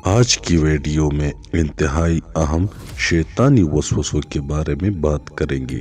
آج کی ویڈیو میں انتہائی اہم شیطانی وسوسوں کے بارے میں بات کریں گے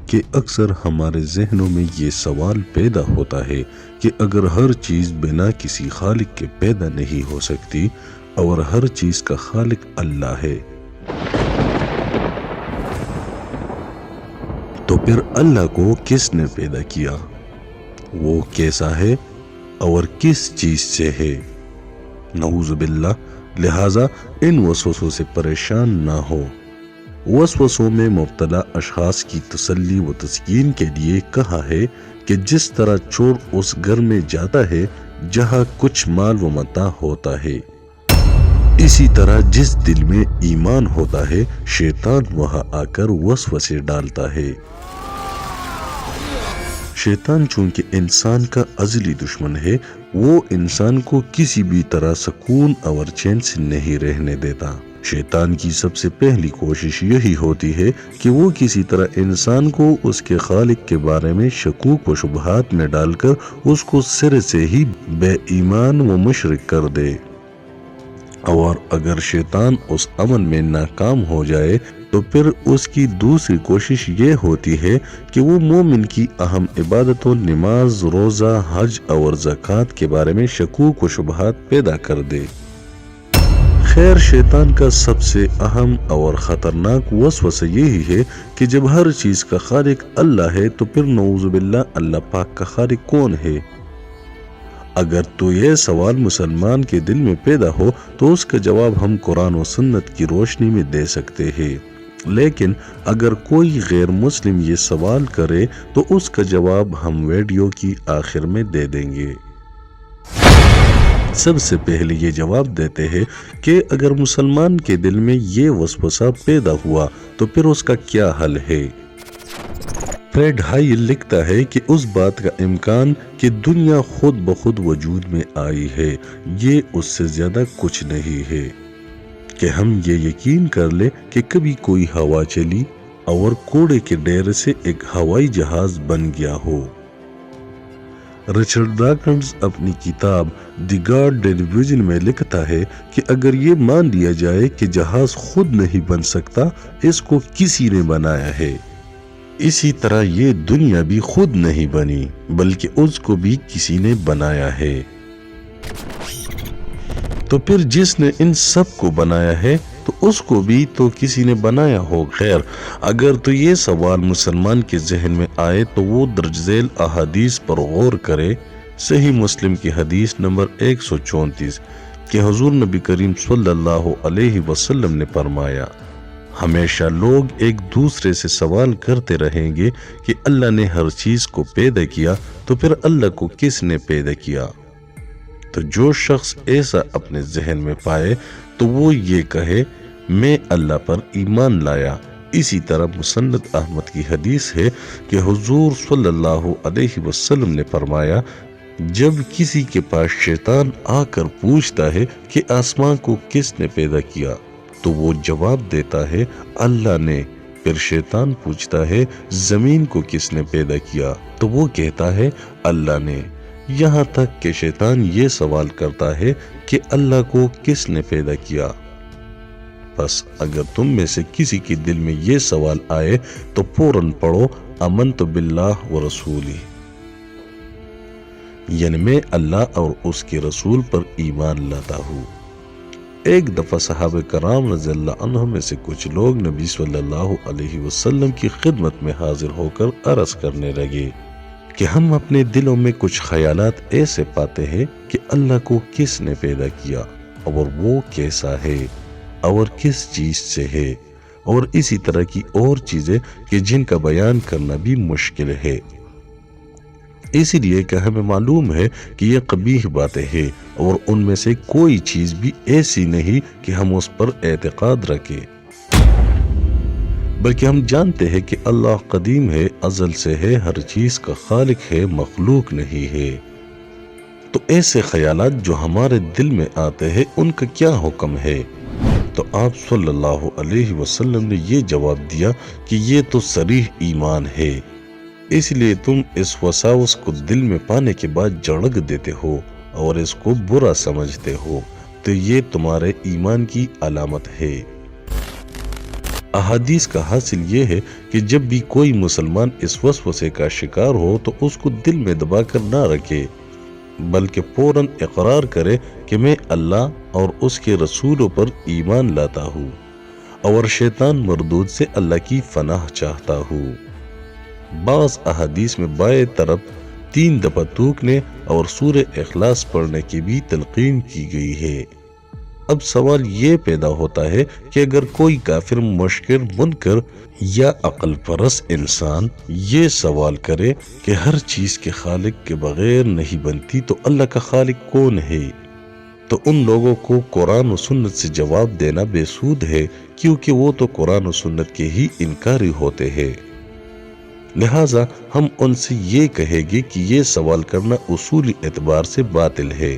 کہ اکثر ہمارے ذہنوں میں یہ سوال پیدا ہوتا ہے کہ اگر ہر چیز بنا کسی خالق کے پیدا نہیں ہو سکتی اور ہر چیز کا خالق اللہ ہے تو پھر اللہ کو کس نے پیدا کیا؟ وہ کیسا ہے اور کس چیز سے ہے؟ نعوذ باللہ، لہٰذا ان وسوسوں سے پریشان نہ ہو۔ وسوسوں میں مبتلا اشخاص کی تسلی و تسکین کے لیے کہا ہے کہ جس طرح چور اس گھر میں جاتا ہے جہاں کچھ مال و متاع ہوتا ہے، اسی طرح جس دل میں ایمان ہوتا ہے شیطان وہاں آ کر وسوسے ڈالتا ہے۔ شیطان چونکہ انسان کا ازلی دشمن ہے، وہ انسان کو کسی بھی طرح سکون اور چین سے نہیں رہنے دیتا۔ شیطان کی سب سے پہلی کوشش یہی ہوتی ہے کہ وہ کسی طرح انسان کو اس کے خالق کے بارے میں شکوک و شبہات میں ڈال کر اس کو سر سے ہی بے ایمان و مشرک کر دے، اور اگر شیطان اس عمل میں ناکام ہو جائے تو پھر اس کی دوسری کوشش یہ ہوتی ہے کہ وہ مومن کی اہم عبادتوں، نماز، روزہ، حج اور زکوٰۃ کے بارے میں شکوک و شبہات پیدا کر دے۔ خیر، شیطان کا سب سے اہم اور خطرناک وسوسہ یہی ہے کہ جب ہر چیز کا خالق اللہ ہے تو پھر نعوذ باللہ اللہ پاک کا خالق کون ہے؟ اگر تو یہ سوال مسلمان کے دل میں پیدا ہو تو اس کا جواب ہم قرآن و سنت کی روشنی میں دے سکتے ہیں، لیکن اگر کوئی غیر مسلم یہ سوال کرے تو اس کا جواب ہم ویڈیو کی آخر میں دے دیں گے۔ سب سے پہلے یہ جواب دیتے ہیں کہ اگر مسلمان کے دل میں یہ وسوسہ پیدا ہوا تو پھر اس کا کیا حل ہے؟ فریڈ ہائل لکھتا ہے کہ اس بات کا امکان کہ دنیا خود بخود وجود میں آئی ہے، یہ اس سے زیادہ کچھ نہیں ہے کہ ہم یہ یقین کر لیں کہ کبھی کوئی ہوا چلی اور کوڑے کے ڈھیر سے ایک ہوائی جہاز بن گیا ہو۔ رچرڈ ڈاکنز اپنی کتاب دی گاڈ ڈیلیویژن میں لکھتا ہے کہ اگر یہ مان لیا جائے کہ جہاز خود نہیں بن سکتا، اس کو کسی نے بنایا ہے، اسی طرح یہ دنیا بھی خود نہیں بنی بلکہ اس کو بھی کسی نے بنایا ہے۔ تو پھر جس نے ان سب کو بنایا ہے تو اس کو بھی تو کسی نے بنایا ہو۔ خیر، اگر تو یہ سوال مسلمان کے ذہن میں آئے تو وہ درج ذیل احادیث پر غور کرے۔ صحیح مسلم کی حدیث نمبر 134 کہ حضور نبی کریم صلی اللہ علیہ وسلم نے فرمایا، ہمیشہ لوگ ایک دوسرے سے سوال کرتے رہیں گے کہ اللہ نے ہر چیز کو پیدا کیا تو پھر اللہ کو کس نے پیدا کیا؟ تو جو شخص ایسا اپنے ذہن میں پائے تو وہ یہ کہے، میں اللہ پر ایمان لایا۔ اسی طرح مسند احمد کی حدیث ہے کہ حضور صلی اللہ علیہ وسلم نے فرمایا، جب کسی کے پاس شیطان آ کر پوچھتا ہے کہ آسمان کو کس نے پیدا کیا تو وہ جواب دیتا ہے اللہ نے۔ پھر شیطان پوچھتا ہے زمین کو کس نے پیدا کیا تو وہ کہتا ہے اللہ نے، یہاں تک کہ شیطان یہ سوال کرتا ہے کہ اللہ کو کس نے پیدا کیا۔ بس اگر تم میں سے کسی کے دل میں یہ سوال آئے تو فوراً پڑھو آمنت باللہ و رسولہ، یعنی میں اللہ اور اس کے رسول پر ایمان لاتا ہوں۔ ایک دفعہ صحابہ کرام رضی اللہ عنہم میں سے کچھ لوگ نبی صلی اللہ علیہ وسلم کی خدمت میں حاضر ہو کر عرض کرنے لگے کہ ہم اپنے دلوں میں کچھ خیالات ایسے پاتے ہیں کہ اللہ کو کس نے پیدا کیا اور وہ کیسا ہے اور کس چیز سے ہے، اور اسی طرح کی اور چیزیں کہ جن کا بیان کرنا بھی مشکل ہے، اسی لیے کہ ہمیں معلوم ہے کہ یہ قبیح باتیں ہیں اور ان میں سے کوئی چیز بھی ایسی نہیں کہ ہم اس پر اعتقاد رکھیں، بلکہ ہم جانتے ہیں کہ اللہ قدیم ہے، ازل سے ہے، ہر چیز کا خالق ہے، مخلوق نہیں ہے۔ تو ایسے خیالات جو ہمارے دل میں آتے ہیں ان کا کیا حکم ہے؟ تو آپ صلی اللہ علیہ وسلم نے یہ جواب دیا کہ یہ تو صریح ایمان ہے، اس لیے تم اس وساوس کو دل میں پانے کے بعد جھڑک دیتے ہو اور اس کو برا سمجھتے ہو، تو یہ تمہارے ایمان کی علامت ہے۔ احادیث کا حاصل یہ ہے کہ جب بھی کوئی مسلمان اس وسوسے کا شکار ہو تو اس کو دل میں دبا کر نہ رکھے، بلکہ فوراً اقرار کرے کہ میں اللہ اور اس کے رسولوں پر ایمان لاتا ہوں اور شیطان مردود سے اللہ کی پناہ چاہتا ہوں۔ بعض احادیث میں بائیں طرف 3 دفعہ تھوکنے اور سورہ اخلاص پڑھنے کی بھی تلقین کی گئی ہے۔ اب سوال یہ پیدا ہوتا ہے کہ اگر کوئی کافر، مشرک، منکر یا عقل پرست انسان یہ سوال کرے کہ ہر چیز کے خالق کے بغیر نہیں بنتی تو اللہ کا خالق کون ہے، تو ان لوگوں کو قرآن و سنت سے جواب دینا بے سود ہے، کیونکہ وہ تو قرآن و سنت کے ہی انکاری ہوتے ہیں۔ لہٰذا ہم ان سے یہ کہیں گے کہ یہ سوال کرنا اصولی اعتبار سے باطل ہے،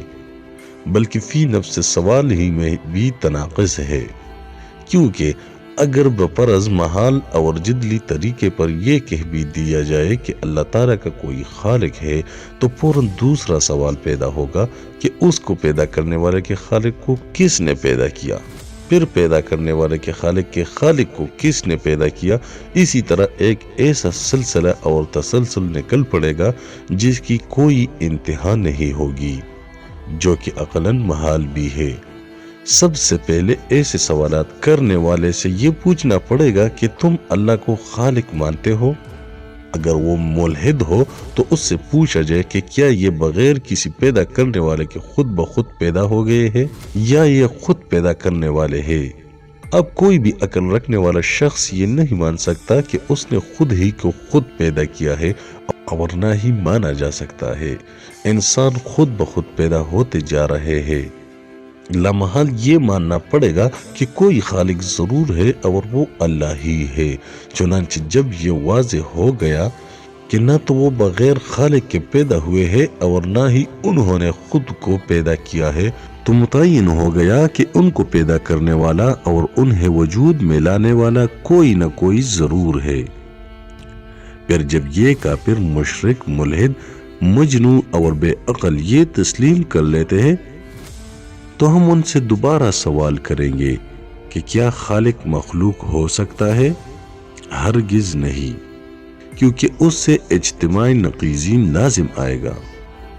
بلکہ فی نفس سوال ہی میں بھی تناقض ہے، کیونکہ اگر بپرز محال اور جدلی طریقے پر یہ کہہ بھی دیا جائے کہ اللہ تعالیٰ کا کوئی خالق ہے تو فوراً دوسرا سوال پیدا ہوگا کہ اس کو پیدا کرنے والے کے خالق کو کس نے پیدا کیا، پھر پیدا کرنے والے کے خالق کو کس نے پیدا کیا۔ اسی طرح ایک ایسا سلسلہ اور تسلسل نکل پڑے گا جس کی کوئی انتہا نہیں ہوگی، جو کہ عقلاً محال بھی ہے۔ سب سے پہلے ایسے سوالات کرنے والے سے یہ پوچھنا پڑے گا کہ تم اللہ کو خالق مانتے ہو؟ اگر وہ ملحد ہو تو اس سے پوچھا جائے کہ کیا یہ بغیر کسی پیدا کرنے والے کے خود بخود پیدا ہو گئے ہیں یا یہ خود پیدا کرنے والے ہیں؟ اب کوئی بھی عقل رکھنے والا شخص یہ نہیں مان سکتا کہ اس نے خود ہی کو خود پیدا کیا ہے، اور نہ ہی مانا جا سکتا ہے انسان خود بخود پیدا ہوتے جا رہے ہیں۔ لامحال یہ ماننا پڑے گا کہ کوئی خالق ضرور ہے اور وہ اللہ ہی ہے۔ چنانچہ جب یہ واضح ہو گیا کہ نہ تو وہ بغیر خالق کے پیدا ہوئے ہیں اور نہ ہی انہوں نے خود کو پیدا کیا ہے، تو متعین ہو گیا کہ ان کو پیدا کرنے والا اور انہیں وجود میں لانے والا کوئی نہ کوئی ضرور ہے۔ پھر جب یہ کافر، مشرک، ملحد، مجنون اور بے عقل یہ تسلیم کر لیتے ہیں تو ہم ان سے دوبارہ سوال کریں گے کہ کیا خالق مخلوق ہو سکتا ہے؟ ہرگز نہیں، کیونکہ اس سے اجتماعی نقیضین لازم آئے گا۔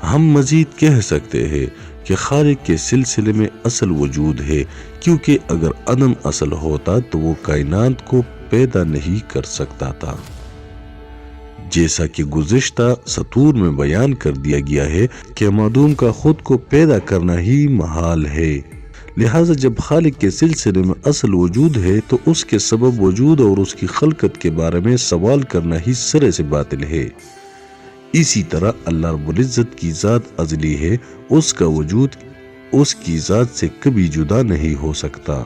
ہم مزید کہہ سکتے ہیں کہ خالق کے سلسلے میں اصل وجود ہے، کیونکہ اگر عدم اصل ہوتا تو وہ کائنات کو پیدا نہیں کر سکتا تھا۔ جیسا کہ گزشتہ سطور میں بیان کر دیا گیا ہے کہ معدوم کا خود کو پیدا کرنا ہی محال ہے، لہٰذا جب خالق کے سلسلے میں اصل وجود ہے تو اس کے سبب وجود اور اس کی خلقت کے بارے میں سوال کرنا ہی سرے سے باطل ہے۔ اسی طرح اللہ رب العزت کی ذات ازلی ہے، اس کا وجود اس کی ذات سے کبھی جدا نہیں ہو سکتا۔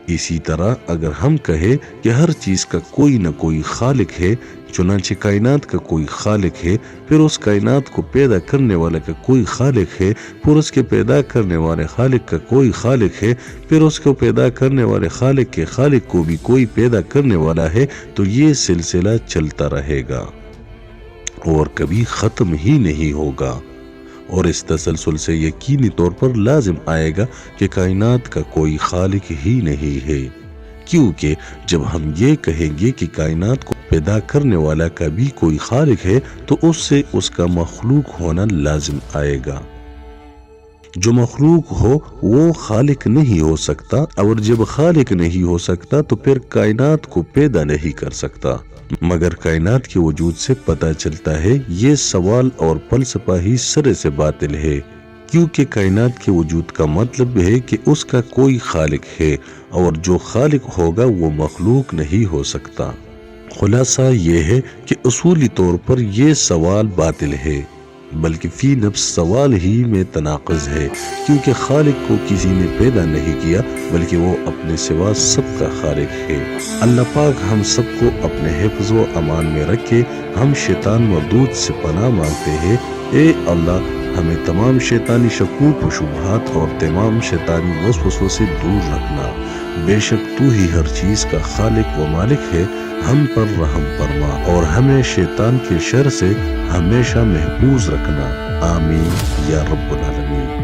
اسی طرح اگر ہم کہیں کہ ہر چیز کا کوئی نہ کوئی خالق ہے، چنانچہ کائنات کا کوئی خالق ہے، پھر اس کائنات کو پیدا کرنے والے کا کوئی خالق ہے، پھر اس کے پیدا کرنے والے خالق کا کوئی خالق ہے، پھر اس کو پیدا کرنے والے خالق کے خالق کو بھی کوئی پیدا کرنے والا ہے، تو یہ سلسلہ چلتا رہے گا اور کبھی ختم ہی نہیں ہوگا۔ اور اس تسلسل سے یقینی طور پر لازم آئے گا کہ کائنات کا کوئی خالق ہی نہیں ہے، کیونکہ جب ہم یہ کہیں گے کہ کائنات کو پیدا کرنے والا کا بھی کوئی خالق ہے تو اس سے اس کا مخلوق ہونا لازم آئے گا۔ جو مخلوق ہو وہ خالق نہیں ہو سکتا، اور جب خالق نہیں ہو سکتا تو پھر کائنات کو پیدا نہیں کر سکتا۔ مگر کائنات کے وجود سے پتہ چلتا ہے یہ سوال اور فلسفہ ہی سرے سے باطل ہے، کیونکہ کائنات کے وجود کا مطلب ہے کہ اس کا کوئی خالق ہے، اور جو خالق ہوگا وہ مخلوق نہیں ہو سکتا۔ خلاصہ یہ ہے کہ اصولی طور پر یہ سوال باطل ہے، بلکہ فی نفس سوال ہی میں تناقض ہے، کیونکہ خالق کو کسی نے پیدا نہیں کیا بلکہ وہ اپنے سوا سب کا خالق ہے۔ اللہ پاک ہم سب کو اپنے حفظ و امان میں رکھے۔ ہم شیطان مردود سے پناہ مانگتے ہیں۔ اے اللہ، ہمیں تمام شیطانی شکوک و شبہات اور تمام شیطانی وسوسوں سے دور رکھنا۔ بے شک تو ہی ہر چیز کا خالق و مالک ہے۔ ہم پر رحم فرما اور ہمیں شیطان کے شر سے ہمیشہ محفوظ رکھنا۔ آمین یا رب العالمین۔